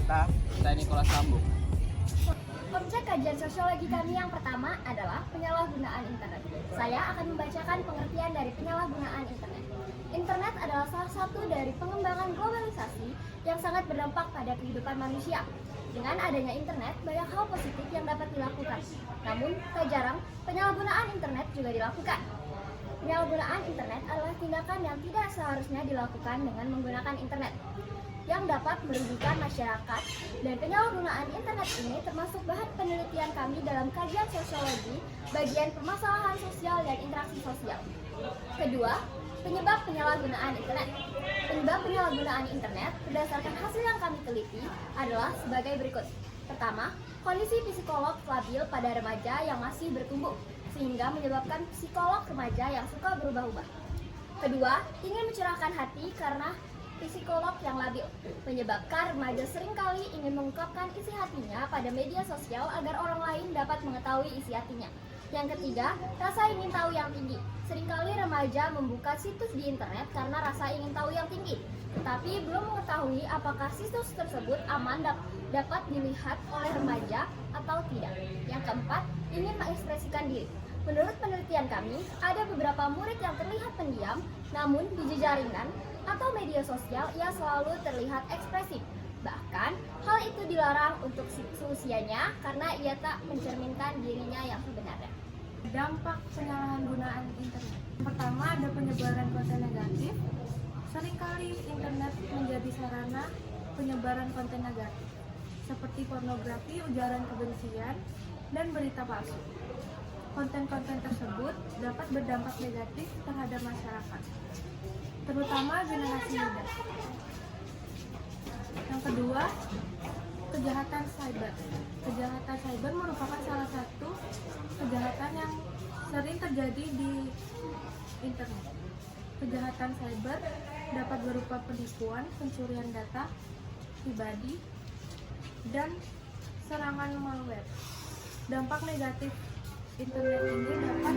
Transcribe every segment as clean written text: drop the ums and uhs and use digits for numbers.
Saya Nicholas Sambu. Objek kajian sosiologi kami yang pertama adalah penyalahgunaan internet. Saya akan membacakan pengertian dari penyalahgunaan internet. Internet adalah salah satu dari pengembangan globalisasi yang sangat berdampak pada kehidupan manusia. Dengan adanya internet, banyak hal positif yang dapat dilakukan. Namun, tak jarang penyalahgunaan internet juga dilakukan. Penyalahgunaan internet adalah tindakan yang tidak seharusnya dilakukan dengan menggunakan internet, yang dapat merugikan masyarakat, dan penyalahgunaan internet ini termasuk bahan penelitian kami dalam kajian sosiologi bagian permasalahan sosial dan interaksi sosial. Kedua, penyebab penyalahgunaan internet. Penyebab penyalahgunaan internet berdasarkan hasil yang kami teliti adalah sebagai berikut. Pertama, kondisi psikolog labil pada remaja yang masih bertumbuh, sehingga menyebabkan psikolog remaja yang suka berubah-ubah. Kedua, ingin mencurahkan hati karena psikolog yang labil, menyebabkan remaja seringkali ingin mengungkapkan isi hatinya pada media sosial agar orang lain dapat mengetahui isi hatinya. Yang ketiga, rasa ingin tahu yang tinggi. Seringkali remaja membuka situs di internet karena rasa ingin tahu yang tinggi, tetapi belum mengetahui apakah situs tersebut aman dapat dilihat oleh remaja atau tidak. Yang keempat, ingin mengekspresikan diri. Menurut penelitian kami, ada beberapa murid yang terlihat pendiam, namun di jejaringan atau media sosial ia selalu terlihat ekspresif. Bahkan, hal itu dilarang untuk seusianya karena ia tak mencerminkan dirinya yang sebenarnya. Dampak penyalahgunaan internet. Pertama, ada penyebaran konten negatif. Seringkali internet menjadi sarana penyebaran konten negatif, seperti pornografi, ujaran kebencian, dan berita palsu. Konten-konten tersebut dapat berdampak negatif terhadap masyarakat, terutama generasi muda. Yang kedua, kejahatan cyber. Kejahatan cyber merupakan salah satu kejahatan yang sering terjadi di internet. Kejahatan cyber dapat berupa penipuan, pencurian data pribadi, dan serangan malware. Dampak negatif internet ini dapat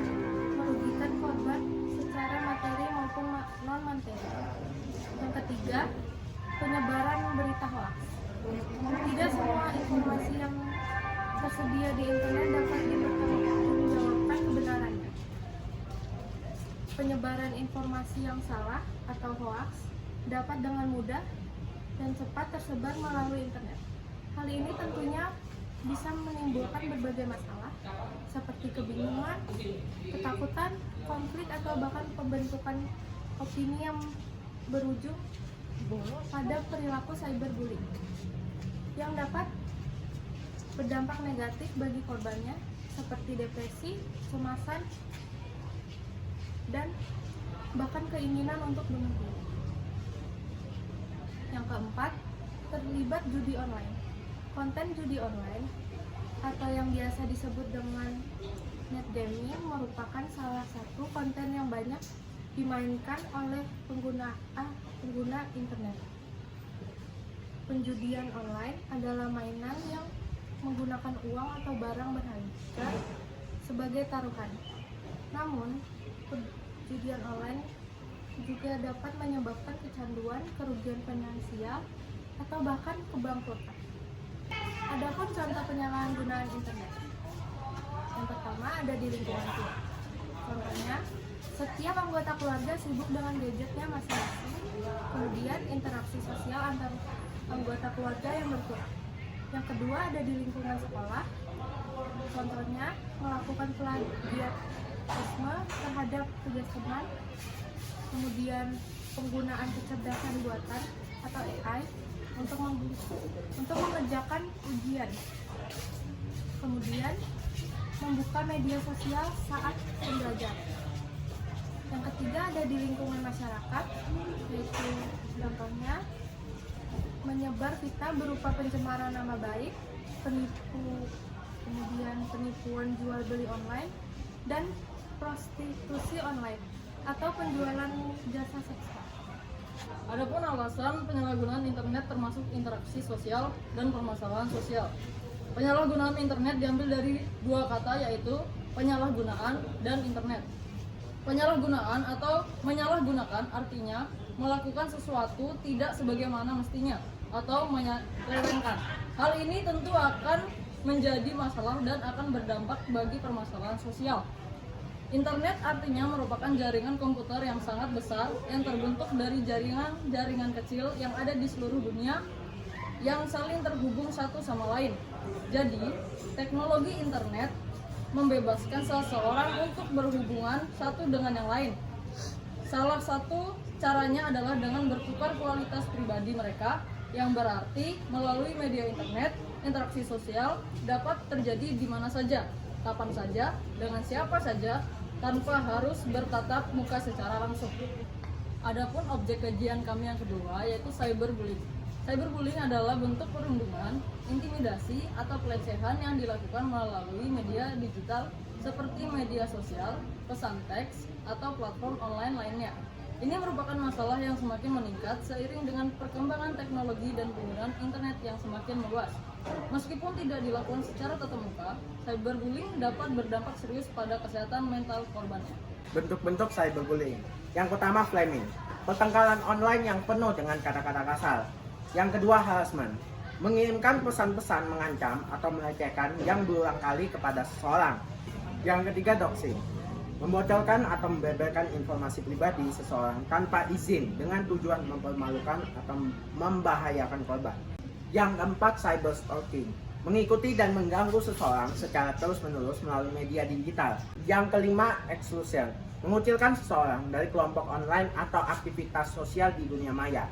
merugikan korban secara materi maupun non-materi. Yang ketiga, penyebaran berita hoax. Tidak semua informasi yang tersedia di internet dapat dipertanggungjawabkan kebenarannya. Penyebaran informasi yang salah atau hoax dapat dengan mudah dan cepat tersebar melalui internet. Hal ini tentunya bisa menimbulkan berbagai masalah seperti kebingungan, ketakutan, konflik, atau bahkan pembentukan opini yang berujung pada perilaku cyberbullying yang dapat berdampak negatif bagi korbannya seperti depresi, kecemasan, dan bahkan keinginan untuk bunuh diri. Yang keempat, terlibat judi online. Konten judi online atau yang biasa disebut dengan net gaming merupakan salah satu konten yang banyak dimainkan oleh pengguna internet. Penjudian online adalah mainan yang menggunakan uang atau barang berharga sebagai taruhan. Namun, penjudian online juga dapat menyebabkan kecanduan, kerugian finansial, atau bahkan kebangkrutan. Adapun contoh penyalahgunaan internet. Yang pertama ada di lingkungan keluarga. Contohnya, setiap anggota keluarga sibuk dengan gadgetnya masing-masing, kemudian interaksi sosial antar anggota keluarga yang berkurang. Yang kedua ada di lingkungan sekolah. Contohnya, melakukan plagiarisme terhadap tugas teman, kemudian penggunaan kecerdasan buatan atau AI untuk mengerjakan ujian, kemudian membuka media sosial saat pembelajaran. Yang ketiga ada di lingkungan masyarakat, yaitu contohnya menyebar fitnah berupa pencemaran nama baik, kemudian penipuan jual beli online, dan prostitusi online atau penjualan jasa seksual. Adapun alasan penyalahgunaan internet termasuk interaksi sosial dan permasalahan sosial. Penyalahgunaan internet diambil dari dua kata, yaitu penyalahgunaan dan internet. Penyalahgunaan atau menyalahgunakan artinya melakukan sesuatu tidak sebagaimana mestinya, atau menyelewengkan. Hal ini tentu akan menjadi masalah dan akan berdampak bagi permasalahan sosial. Internet artinya merupakan jaringan komputer yang sangat besar yang terbentuk dari jaringan-jaringan kecil yang ada di seluruh dunia yang saling terhubung satu sama lain. Jadi, teknologi internet membebaskan seseorang untuk berhubungan satu dengan yang lain. Salah satu caranya adalah dengan bertukar kualitas pribadi mereka, yang berarti melalui media internet, interaksi sosial dapat terjadi di mana saja, kapan saja, dengan siapa saja, tanpa harus bertatap muka secara langsung. Adapun objek kajian kami yang kedua yaitu cyberbullying. Cyberbullying adalah bentuk perundungan, intimidasi, atau pelecehan yang dilakukan melalui media digital seperti media sosial, pesan teks, atau platform online lainnya. Ini merupakan masalah yang semakin meningkat seiring dengan perkembangan teknologi dan penggunaan internet yang semakin meluas. Meskipun tidak dilakukan secara tatap muka, cyberbullying dapat berdampak serius pada kesehatan mental korbannya. Bentuk-bentuk cyberbullying. Yang pertama, flaming, pertengkaran online yang penuh dengan kata-kata kasar. Yang kedua, harassment, mengirimkan pesan-pesan mengancam atau melecehkan yang berulang kali kepada seseorang. Yang ketiga, doxing, membocorkan atau membeberkan informasi pribadi seseorang tanpa izin dengan tujuan mempermalukan atau membahayakan korban. Yang keempat, cyberstalking, mengikuti dan mengganggu seseorang secara terus-menerus melalui media digital. Yang kelima, exclusion, mengucilkan seseorang dari kelompok online atau aktivitas sosial di dunia maya.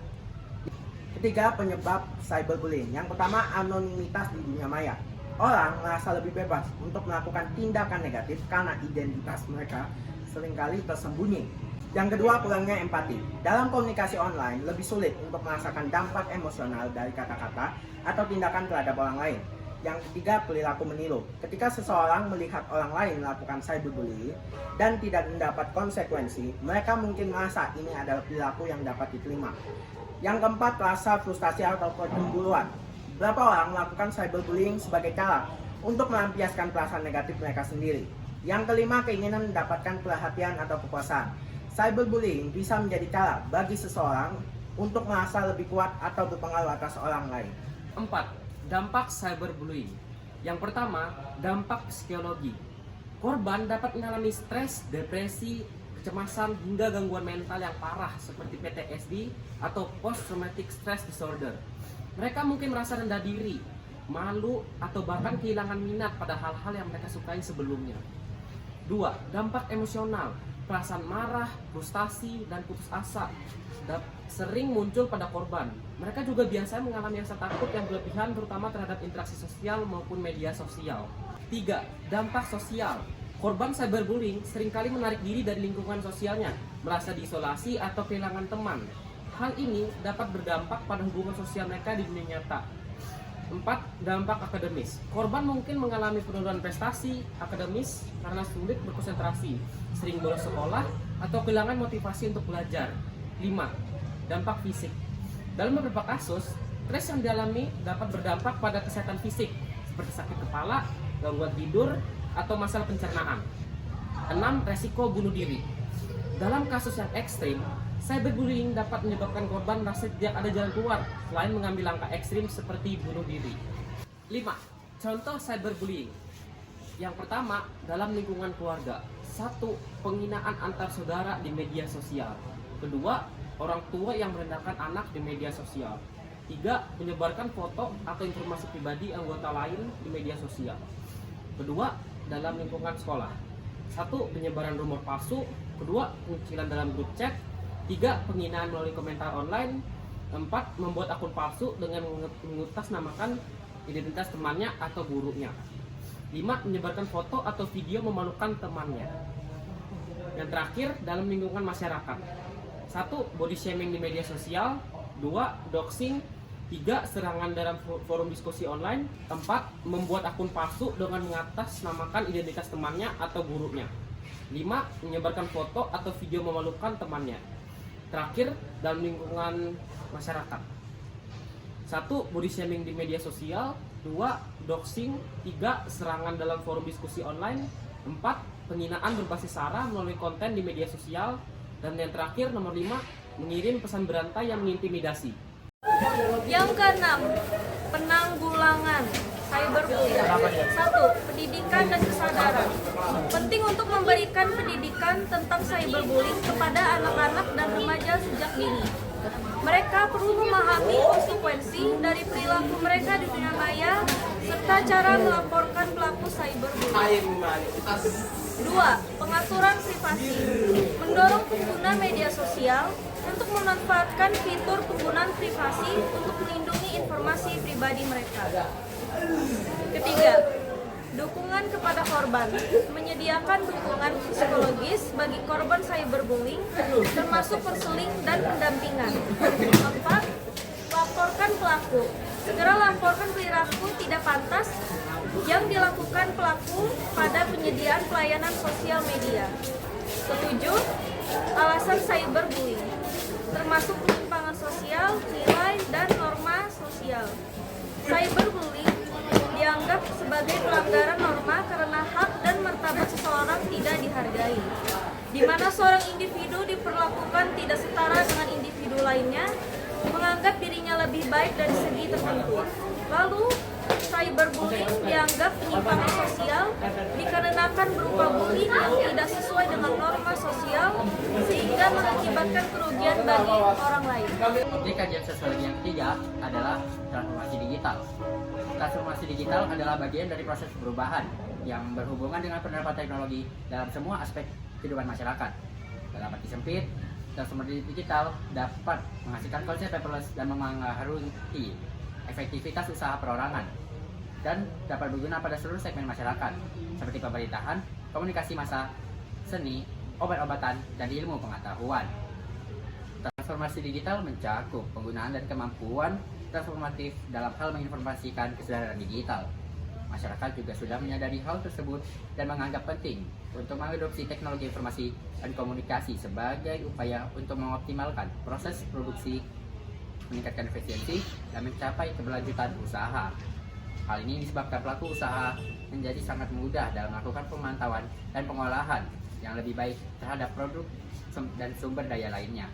Ketiga, penyebab cyberbullying. Yang pertama, anonimitas di dunia maya. Orang merasa lebih bebas untuk melakukan tindakan negatif karena identitas mereka seringkali tersembunyi. Yang kedua, kurangnya empati. Dalam komunikasi online, lebih sulit untuk merasakan dampak emosional dari kata-kata atau tindakan terhadap orang lain. Yang ketiga, perilaku meniru. Ketika seseorang melihat orang lain melakukan cyberbullying dan tidak mendapat konsekuensi, mereka mungkin merasa ini adalah perilaku yang dapat diterima. Yang keempat, rasa frustasi atau kecemburuan. Beberapa orang melakukan cyberbullying sebagai cara untuk melampiaskan perasaan negatif mereka sendiri. Yang kelima, keinginan mendapatkan perhatian atau kepuasan. Cyberbullying bisa menjadi cara bagi seseorang untuk merasa lebih kuat atau berpengaruh atas orang lain. 4. Dampak cyberbullying. Yang pertama, dampak psikologi. Korban dapat mengalami stres, depresi, kecemasan, hingga gangguan mental yang parah seperti PTSD atau Post Traumatic Stress Disorder. Mereka mungkin merasa rendah diri, malu, atau bahkan kehilangan minat pada hal-hal yang mereka sukai sebelumnya. 2. Dampak emosional. Perasaan marah, frustasi, dan putus asa sering muncul pada korban. Mereka juga biasanya mengalami rasa takut yang berlebihan terutama terhadap interaksi sosial maupun media sosial. 3. Dampak sosial. Korban cyberbullying seringkali menarik diri dari lingkungan sosialnya, merasa diisolasi atau kehilangan teman. Hal ini dapat berdampak pada hubungan sosial mereka di dunia nyata. 4. Dampak akademis. Korban mungkin mengalami penurunan prestasi akademis karena sulit berkonsentrasi, sering bolos sekolah, atau kehilangan motivasi untuk belajar. 5. Dampak fisik. Dalam beberapa kasus, stres yang dialami dapat berdampak pada kesehatan fisik, seperti sakit kepala, gangguan tidur, atau masalah pencernaan. 6. Resiko bunuh diri. Dalam kasus yang ekstrim, cyberbullying dapat menyebabkan korban merasa tidak ada jalan keluar selain mengambil langkah ekstrim seperti bunuh diri. 5. Contoh cyberbullying. Yang pertama, dalam lingkungan keluarga. 1. Penghinaan antar saudara di media sosial. Kedua, orang tua yang merendahkan anak di media sosial. 3. Menyebarkan foto atau informasi pribadi anggota lain di media sosial. Kedua, dalam lingkungan sekolah. 1. Penyebaran rumor palsu. Kedua, pengucilan dalam grup chat. 3. Penghinaan melalui komentar online. 4. Membuat akun palsu dengan mengatasnamakan identitas temannya atau gurunya. 5. Menyebarkan foto atau video memalukan temannya. Yang terakhir, dalam lingkungan masyarakat. 1. Body shaming di media sosial. 2. Doxing. 3. Serangan dalam forum diskusi online. 4. Membuat akun palsu dengan mengatasnamakan identitas temannya atau gurunya. 5. Menyebarkan foto atau video memalukan temannya. Terakhir, dalam lingkungan masyarakat. 1. Body shaming di media sosial. 2. Doxing. 3. Serangan dalam forum diskusi online. 4. Penghinaan berbasis sara melalui konten di media sosial. Dan yang terakhir, nomor 5. Mengirim pesan berantai yang mengintimidasi. Yang keenam, penanggulangan cyberbullying. 1. Pendidikan dan kesadaran. Penting untuk memberikan pendidikan tentang cyberbullying kepada anak-anak dan remaja sejak dini. Mereka perlu memahami konsekuensi dari perilaku mereka di dunia maya serta cara melaporkan pelaku cyberbullying. 2. Pengaturan privasi. Mendorong pengguna media sosial untuk memanfaatkan fitur penggunaan privasi untuk melindungi informasi pribadi mereka. Ketiga, dukungan kepada korban. Menyediakan dukungan psikologis bagi korban cyberbullying, termasuk konseling dan pendampingan. 4. Laporkan pelaku. Segera laporkan perilaku tidak pantas yang dilakukan pelaku pada penyediaan pelayanan sosial media. 7. Alasan cyberbullying, termasuk penyimpangan sosial, nilai, dan norma sosial. Cyberbullying dianggap sebagai pelanggaran norma karena hak dan martabat seseorang tidak dihargai, di mana seorang individu diperlakukan tidak setara dengan individu lainnya, menganggap dirinya lebih baik dari segi tertentu. Lalu, cyberbullying dianggap penyimpangan sosial dikarenakan berupa bullying yang tidak sesuai dengan norma sosial sehingga mengakibatkan kerugian bagi orang lain. Jadi kajian sosiologi yang ketiga adalah transformasi digital. Transformasi digital adalah bagian dari proses perubahan yang berhubungan dengan penerapan teknologi dalam semua aspek kehidupan masyarakat. Dalam arti sempit, transformasi digital dapat menghasilkan konsep paperless dan mempengaruhi efektivitas usaha perorangan dan dapat berguna pada seluruh segmen masyarakat seperti pemerintahan, komunikasi massa, seni, obat-obatan, dan ilmu pengetahuan. Transformasi digital mencakup penggunaan dan kemampuan transformatif dalam hal menginformasikan kesadaran digital. Masyarakat juga sudah menyadari hal tersebut dan menganggap penting untuk mengadopsi teknologi informasi dan komunikasi sebagai upaya untuk mengoptimalkan proses produksi, meningkatkan efisiensi, dan mencapai keberlanjutan usaha. Hal ini disebabkan pelaku usaha menjadi sangat mudah dalam melakukan pemantauan dan pengolahan yang lebih baik terhadap produk dan sumber daya lainnya.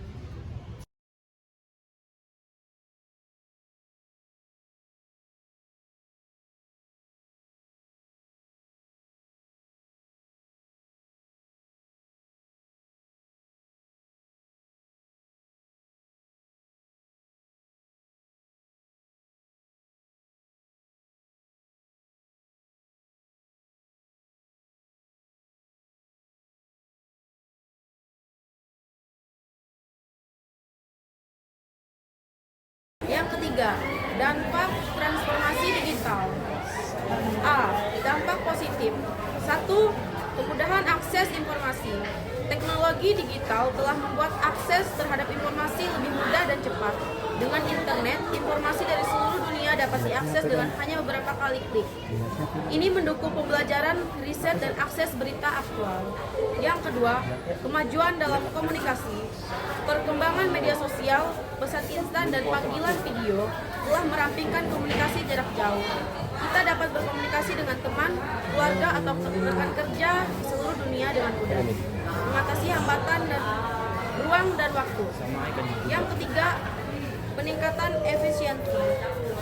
Yang ketiga, dampak transformasi digital. A. Dampak positif. 1. Kemudahan akses informasi. Teknologi digital telah membuat akses terhadap informasi lebih mudah dan cepat. Dengan internet, informasi dari seluruh dunia dapat diakses dengan hanya beberapa kali klik. Ini mendukung pembelajaran, riset, dan akses berita aktual. Yang kedua, kemajuan dalam komunikasi. Perkembangan media sosial, pesan instan, dan panggilan video telah merampingkan komunikasi jarak jauh. Kita dapat berkomunikasi dengan teman, keluarga, atau rekan kerja di seluruh dunia dengan mudah, mengatasi hambatan dan ruang dan waktu. Yang ketiga, peningkatan efisiensi.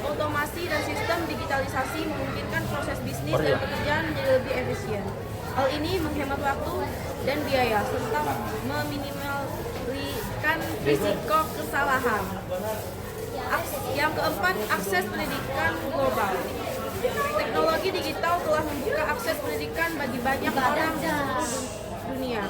Otomasi dan sistem digitalisasi memungkinkan proses bisnis dan pekerjaan menjadi lebih efisien. Hal ini menghemat waktu dan biaya serta meminimalkan risiko kesalahan. Yang keempat, akses pendidikan global. Teknologi digital telah membuka akses pendidikan bagi banyak orang di seluruh dunia.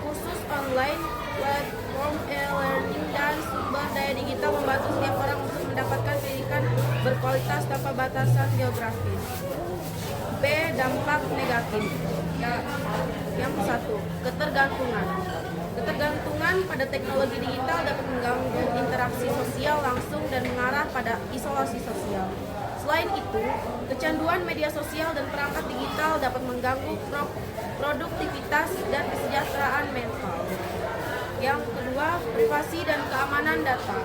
Kursus online, platform e-learning, dan sumber daya digital membantu setiap orang untuk mendapatkan pendidikan berkualitas tanpa batasan geografis. B. Dampak negatif. Yang satu, ketergantungan. Ketergantungan pada teknologi digital dapat mengganggu interaksi sosial langsung dan mengarah pada isolasi sosial. Selain itu, kecanduan media sosial dan perangkat digital dapat mengganggu produktivitas dan kesejahteraan mental. Yang kedua, privasi dan keamanan data.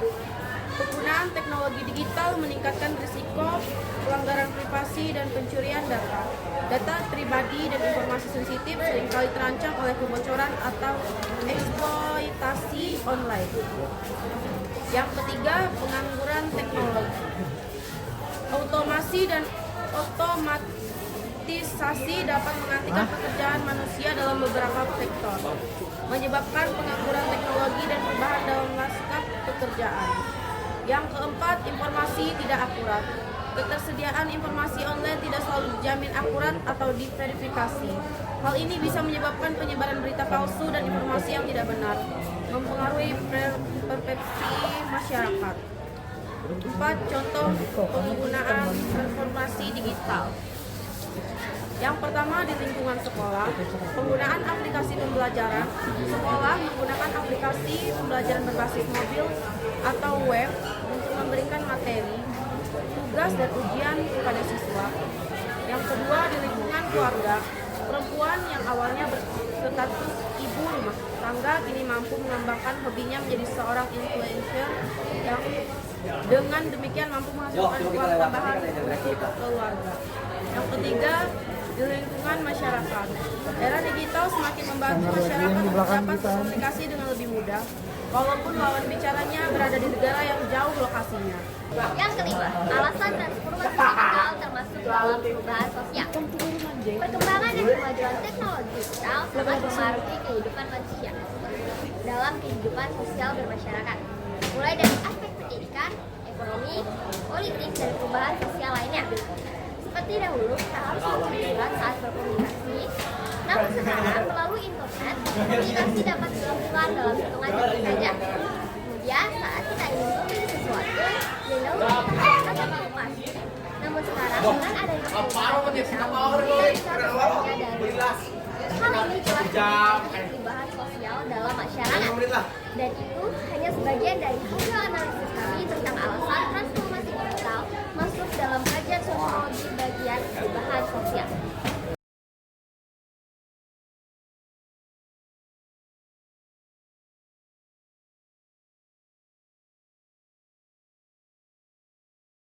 Penggunaan teknologi digital meningkatkan risiko pelanggaran privasi dan pencurian data. Data pribadi dan informasi sensitif seringkali terancam oleh kebocoran atau eksploitasi online. Yang ketiga, pengangguran teknologi. Otomasi dan otomatisasi dapat menghentikan pekerjaan manusia dalam beberapa sektor, menyebabkan pengangguran teknologi dan perubahan dalam lanskap pekerjaan. Yang keempat, informasi tidak akurat. Ketersediaan informasi online tidak selalu dijamin akurat atau diverifikasi. Hal ini bisa menyebabkan penyebaran berita palsu dan informasi yang tidak benar, mempengaruhi persepsi masyarakat. 4. Contoh penggunaan informasi digital. Yang pertama, di lingkungan sekolah, penggunaan aplikasi pembelajaran. Sekolah menggunakan aplikasi pembelajaran berbasis mobil atau web untuk memberikan materi, tugas, dan ujian kepada siswa. Yang kedua, di lingkungan keluarga, perempuan yang awalnya berstatus ibu rumah tangga kini mampu mengembangkan hobinya menjadi seorang influencer yang dengan demikian mampu menghasilkan uang tambahan untuk keluarga. Yang ketiga, di lingkungan masyarakat, era digital semakin membantu masyarakat untuk dapat berkomunikasi dengan lebih mudah, walaupun lawan bicaranya berada di negara yang jauh lokasinya. Yang kelima, alasan transformasi digital termasuk dalam perubahan sosial. Perkembangan dan kemajuan teknologi digital sangat mempengaruhi kehidupan manusia dalam kehidupan sosial bermasyarakat, mulai dari aspek pendidikan, ekonomi, politik, dan perubahan sosial lainnya. Seperti dahulu, kita harus mencari surat saat berkomunikasi, namun sekarang melalui internet, komunikasi dapat dilakukan dalam hitungan detik saja. Kemudian, saat kita ingin membeli sesuatu, yang dahulu kita harus mengemas. Namun sekarang, dengan adanya perubahan digital, kita bisa membelinya dari rumah. Hal ini jelas menunjukkan perubahan sosial dalam masyarakat. Dan itu hanya sebagian dari hasil analisis kami tentang alasan transformasi